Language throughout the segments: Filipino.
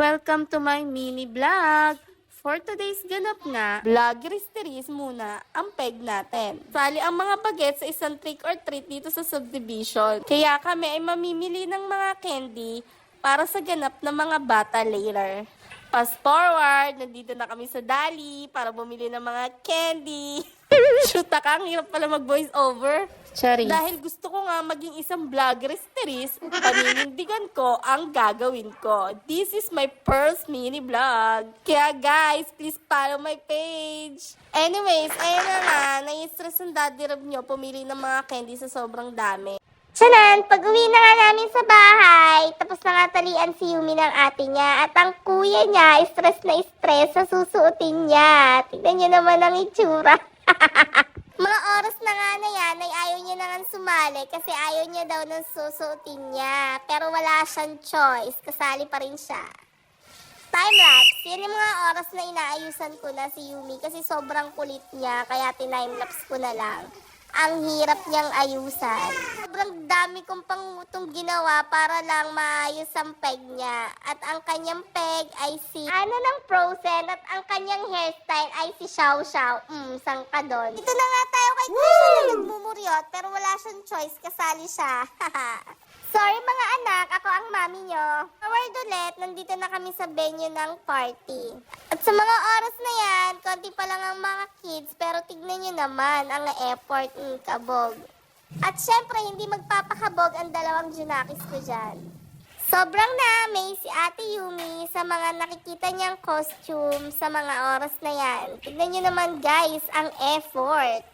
Welcome to my mini vlog. For today's ganap nga, vlog series muna ang peg natin. Sali ang mga bagets sa isang trick or treat dito sa subdivision. Kaya kami ay mamimili ng mga candy para sa ganap ng mga bata later. Fast forward, nandito na kami sa Dali para bumili ng mga candy. Shoot ka, ang hirap pala mag-voice over. Charis. Dahil gusto ko nga maging isang vloggeries, paninindigan ko ang gagawin ko. This is my first mini vlog. Kaya guys, please follow my page. Anyways, ayun na nga, nai-stress ang daddy Rob nyo pumili ng mga candy sa sobrang dami. Tiyanan, pag-uwi na nga namin sa bahay, tapos na nga talian si Yumi ng ate niya at ang kuya niya, stress na stress sa susuotin niya. Tignan niyo naman ang itsura. Mga oras na nga na yan ay ayaw niya na nga sumali kasi ayaw niya daw ng susuotin niya. Pero wala siyang choice, kasali pa rin siya. Timelapse, yan yung mga oras na inaayusan ko na si Yumi kasi sobrang kulit niya kaya tinimelapse ko na lang. Ang hirap niyang ayusan. Sobrang dami kong pangutong ginawa para lang maayos ang peg niya. At ang kanyang peg ay si Ana ng Frozen at ang kanyang hairstyle ay si Xiao Xiao. Sang ka doon. Dito na nga tayo kay Krisha na nagmumuryot pero wala siyang choice, kasali siya. Sorry mga anak, ako ang mami nyo. Forward ulit, nandito na kami sa venue ng party. At sa mga oras na yan, konti pa lang ang mga kids, pero tignan nyo naman ang effort, kabog. At syempre, hindi magpapakabog ang dalawang junakis ko dyan. Sobrang na-amaze si Ate Yumi sa mga nakikita niyang costume sa mga oras na yan. Tignan nyo naman guys, ang effort.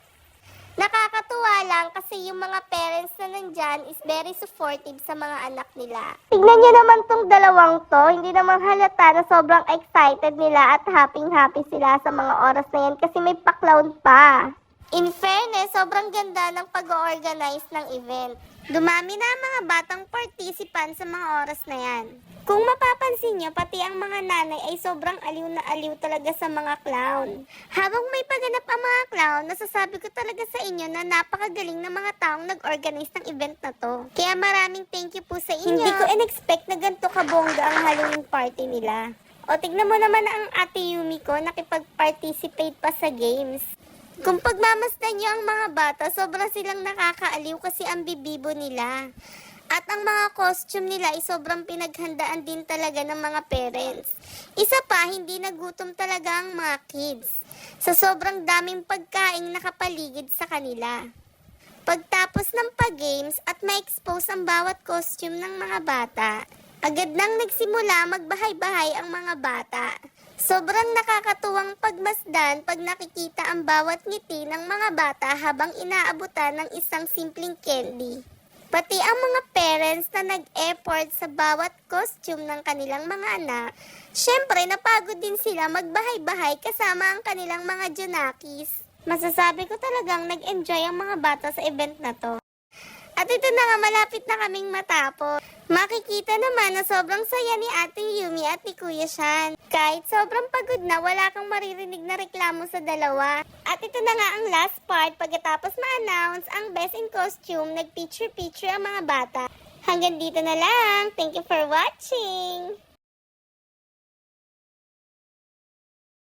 Nakakatuwa lang kasi yung mga parents na nandyan is very supportive sa mga anak nila. Tignan nyo naman tong dalawang to, hindi naman halata na sobrang excited nila at happy sila sa mga oras na yan kasi may pa-clown pa. In fairness, sobrang ganda ng pag-organize ng event. Dumami na ang mga batang participant sa mga oras na yan. Kung mapapansin nyo, pati ang mga nanay ay sobrang aliw na aliw talaga sa mga clown. Habang may paganap ang mga clown, nasasabi ko talaga sa inyo na napakagaling ng mga taong nag-organize ng event na to. Kaya maraming thank you po sa inyo. Hindi ko in-expect na ganito kabongga ang Halloween party nila. O tignan mo naman ang Ate Yumi ko nakipag-participate pa sa games. Kung pagmamasdan nyo ang mga bata, sobrang silang nakakaaliw kasi ang bibibo nila. At ang mga costume nila ay sobrang pinaghandaan din talaga ng mga parents. Isa pa, hindi nagutom talaga ang mga kids. Sa sobrang daming pagkaing nakapaligid sa kanila. Pagtapos ng pag-games at ma-expose ang bawat costume ng mga bata, agad nang nagsimula magbahay-bahay ang mga bata. Sobrang nakakatuwang pagmasdan pag nakikita ang bawat ngiti ng mga bata habang inaabutan ng isang simpleng candy. Pati ang mga parents na nag-effort sa bawat costume ng kanilang mga anak, syempre napagod din sila magbahay-bahay kasama ang kanilang mga junakis. Masasabi ko talagang nag-enjoy ang mga bata sa event na to. At ito na nga, malapit na kaming matapos. Makikita naman na sobrang saya ni Ate Yumi at ni Kuya Shan. Kahit sobrang pagod na, wala kang maririnig na reklamo sa dalawa. At ito na nga ang last part, pagkatapos ma-announce ang best in costume, nag-picture-picture ang mga bata. Hanggang dito na lang. Thank you for watching!